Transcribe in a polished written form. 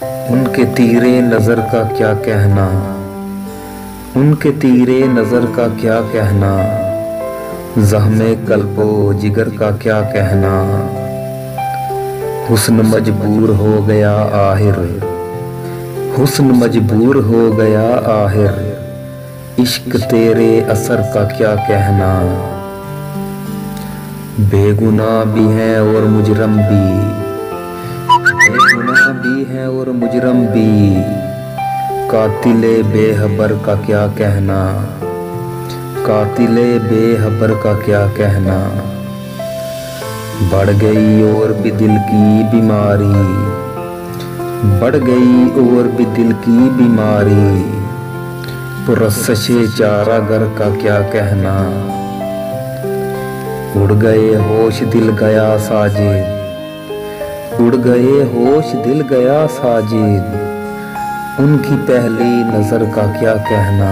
उनके तीरे नज़र का क्या कहना, उनके तीरे नज़र का क्या कहना, ज़ख्मे कल्बो जिगर का क्या कहना। हुस्न मजबूर हो गया आहिर, हुस्न मजबूर हो गया आहिर, इश्क तेरे असर का क्या कहना। बेगुनाह भी है और मुजरम भी, बेगुनाह भी है और मुजरम भी, कातिले बेहबर का क्या कहना, कातिले बेहबर का क्या कहना। बढ़ गई और भी दिल की बीमारी, बढ़ गई और भी दिल की बीमारी, पुरस्शे चारागर का क्या कहना। उड़ गए होश दिल गया साजिद, उड़ गए होश दिल गया साजिद, उनकी पहली नजर का क्या कहना।